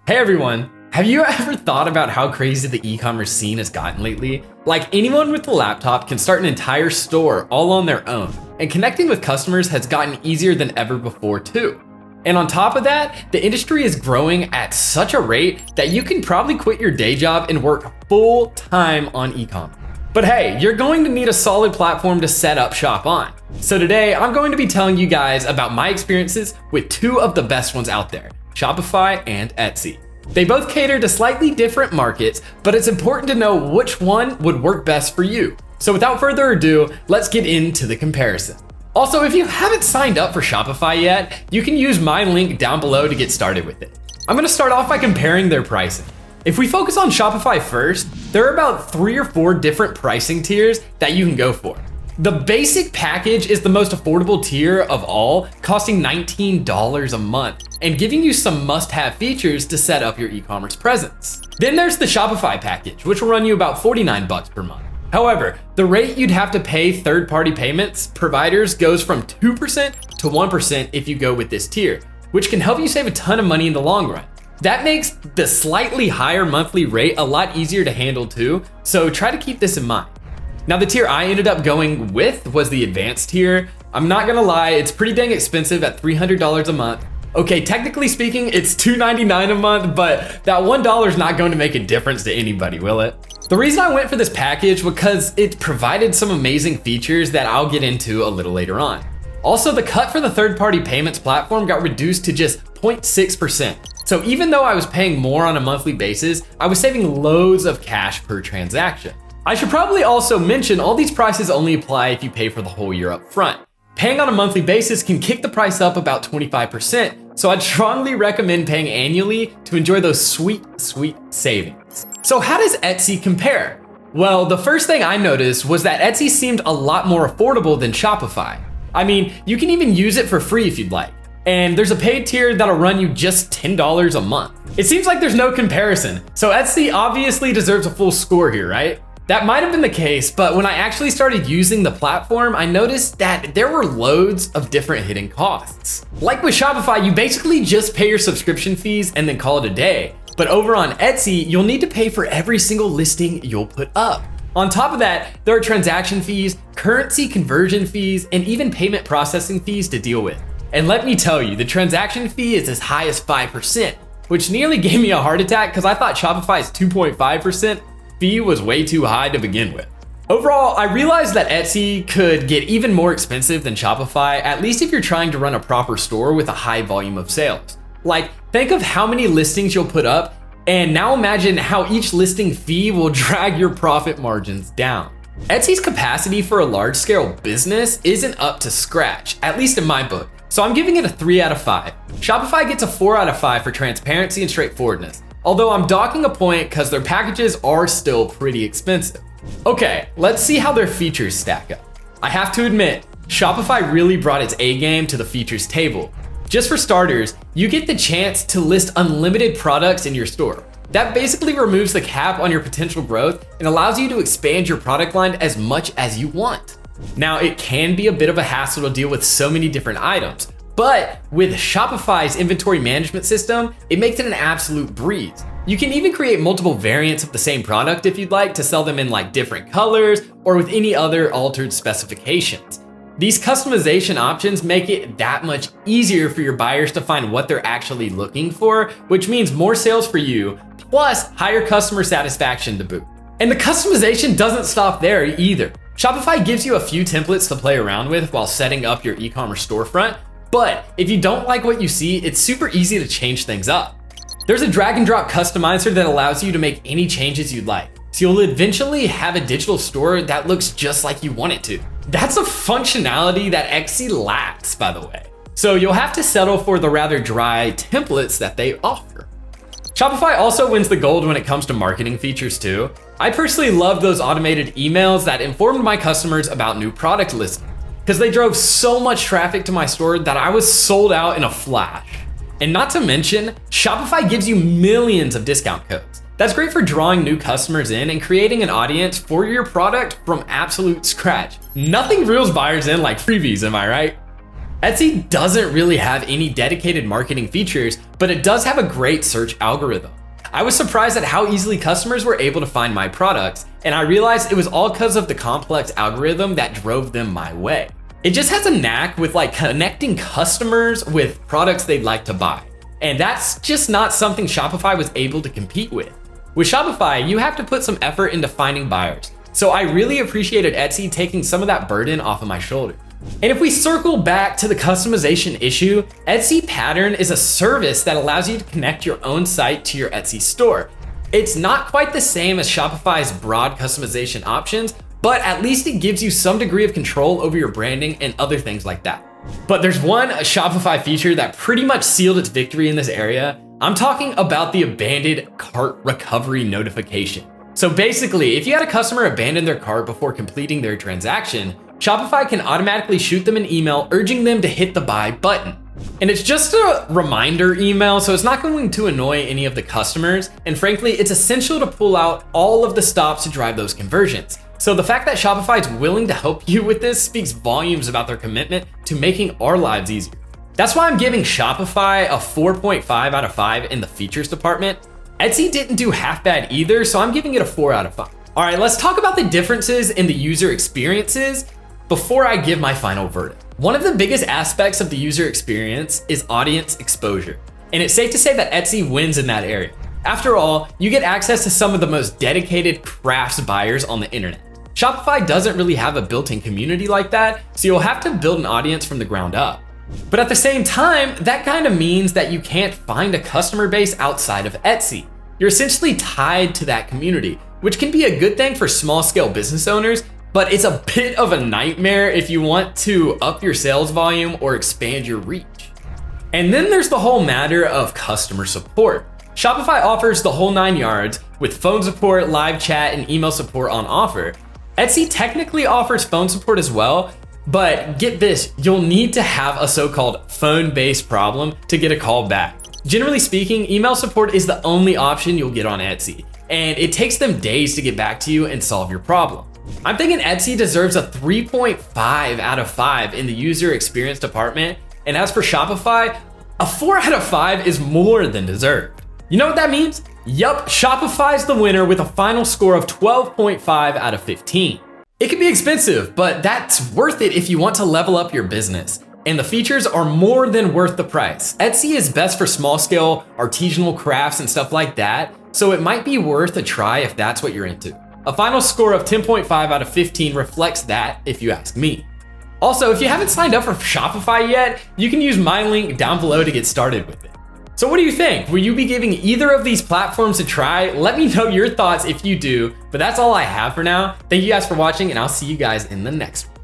Hey everyone, have you ever thought about how crazy the e-commerce scene has gotten lately? Like anyone with a laptop can start an entire store all on their own, and connecting with customers has gotten easier than ever before too. And on top of that, the industry is growing at such a rate that you can probably quit your day job and work full time on e-commerce. But hey, you're going to need a solid platform to set up shop on. So today, I'm going to be telling you guys about my experiences with two of the best ones out there, Shopify and Etsy. They both cater to slightly different markets, but it's important to know which one would work best for you. So without further ado, let's get into the comparison. Also, if you haven't signed up for Shopify yet, you can use my link down below to get started with it. I'm gonna start off by comparing their pricing. If we focus on Shopify first, there are about 3 or 4 different pricing tiers that you can go for. The basic package is the most affordable tier of all, costing $19 a month and giving you some must-have features to set up your e-commerce presence. Then there's the Shopify package, which will run you about $49 per month. However, the rate you'd have to pay third-party payments providers goes from 2% to 1% if you go with this tier, which can help you save a ton of money in the long run. That makes the slightly higher monthly rate a lot easier to handle too, so try to keep this in mind. Now the tier I ended up going with was the advanced tier. I'm not gonna lie, it's pretty dang expensive at $300 a month. Okay, technically speaking, it's $299 a month, but that $1 is not going to make a difference to anybody, will it? The reason I went for this package was because it provided some amazing features that I'll get into a little later on. Also, the cut for the third-party payments platform got reduced to just 0.6%. So even though I was paying more on a monthly basis, I was saving loads of cash per transaction. I should probably also mention all these prices only apply if you pay for the whole year up front. Paying on a monthly basis can kick the price up about 25%, so I'd strongly recommend paying annually to enjoy those sweet savings. So how does Etsy compare? Well, the first thing I noticed was that Etsy seemed a lot more affordable than Shopify. I mean, you can even use it for free if you'd like. And there's a paid tier that'll run you just $10 a month. It seems like there's no comparison, so Etsy obviously deserves a full score here, right? That might have been the case, but when I actually started using the platform, I noticed that there were loads of different hidden costs. Like with Shopify, you basically just pay your subscription fees and then call it a day. But over on Etsy, you'll need to pay for every single listing you'll put up. On top of that, there are transaction fees, currency conversion fees, and even payment processing fees to deal with. And let me tell you, the transaction fee is as high as 5%, which nearly gave me a heart attack because I thought Shopify's 2.5% fee was way too high to begin with. Overall, I realized that Etsy could get even more expensive than Shopify, at least if you're trying to run a proper store with a high volume of sales. Like, think of how many listings you'll put up, and now imagine how each listing fee will drag your profit margins down. Etsy's capacity for a large-scale business isn't up to scratch, at least in my book, so I'm giving it a 3 out of 5. Shopify gets a 4 out of 5 for transparency and straightforwardness, although I'm docking a point because their packages are still pretty expensive. Okay, let's see how their features stack up. I have to admit, Shopify really brought its A game to the features table. Just for starters, you get the chance to list unlimited products in your store. That basically removes the cap on your potential growth and allows you to expand your product line as much as you want. Now, it can be a bit of a hassle to deal with so many different items, but with Shopify's inventory management system, it makes it an absolute breeze. You can even create multiple variants of the same product if you'd like to sell them in like different colors or with any other altered specifications. These customization options make it that much easier for your buyers to find what they're actually looking for, which means more sales for you, plus higher customer satisfaction to boot. And the customization doesn't stop there either. Shopify gives you a few templates to play around with while setting up your e-commerce storefront, but if you don't like what you see, it's super easy to change things up. There's a drag and drop customizer that allows you to make any changes you'd like, so you'll eventually have a digital store that looks just like you want it to. That's a functionality that Etsy lacks, by the way. So you'll have to settle for the rather dry templates that they offer. Shopify also wins the gold when it comes to marketing features too. I personally love those automated emails that informed my customers about new product listings, because they drove so much traffic to my store that I was sold out in a flash. And not to mention, Shopify gives you millions of discount codes. That's great for drawing new customers in and creating an audience for your product from absolute scratch. Nothing reels buyers in like freebies, am I right? Etsy doesn't really have any dedicated marketing features, but it does have a great search algorithm. I was surprised at how easily customers were able to find my products, and I realized it was all because of the complex algorithm that drove them my way. It just has a knack with connecting customers with products they'd like to buy. And that's just not something Shopify was able to compete with. With Shopify, you have to put some effort into finding buyers. So I really appreciated Etsy taking some of that burden off of my shoulders. And if we circle back to the customization issue, Etsy Pattern is a service that allows you to connect your own site to your Etsy store. It's not quite the same as Shopify's broad customization options, but at least it gives you some degree of control over your branding and other things like that. But there's one Shopify feature that pretty much sealed its victory in this area. I'm talking about the abandoned cart recovery notification. So basically, if you had a customer abandon their cart before completing their transaction, Shopify can automatically shoot them an email urging them to hit the buy button. And it's just a reminder email, so it's not going to annoy any of the customers. And frankly, it's essential to pull out all of the stops to drive those conversions. So the fact that Shopify is willing to help you with this speaks volumes about their commitment to making our lives easier. That's why I'm giving Shopify a 4.5 out of 5 in the features department. Etsy didn't do half bad either, so I'm giving it a 4 out of 5. All right, let's talk about the differences in the user experiences before I give my final verdict. One of the biggest aspects of the user experience is audience exposure. And it's safe to say that Etsy wins in that area. After all, you get access to some of the most dedicated crafts buyers on the internet. Shopify doesn't really have a built-in community like that, so you'll have to build an audience from the ground up. But at the same time, that kind of means that you can't find a customer base outside of Etsy. You're essentially tied to that community, which can be a good thing for small-scale business owners, but it's a bit of a nightmare if you want to up your sales volume or expand your reach. And then there's the whole matter of customer support. Shopify offers the whole 9 yards with phone support, live chat, and email support on offer. Etsy technically offers phone support as well, but get this, you'll need to have a so-called phone-based problem to get a call back. Generally speaking, email support is the only option you'll get on Etsy, and it takes them days to get back to you and solve your problem. I'm thinking Etsy deserves a 3.5 out of 5 in the user experience department, and as for Shopify, a 4 out of 5 is more than deserved. You know what that means? Yup, Shopify's the winner with a final score of 12.5 out of 15. It can be expensive, but that's worth it if you want to level up your business. And the features are more than worth the price. Etsy is best for small scale, artisanal crafts and stuff like that, so it might be worth a try if that's what you're into. A final score of 10.5 out of 15 reflects that, if you ask me. Also, if you haven't signed up for Shopify yet, you can use my link down below to get started with it. So what do you think? Will you be giving either of these platforms a try? Let me know your thoughts if you do, but that's all I have for now. Thank you guys for watching, and I'll see you guys in the next one.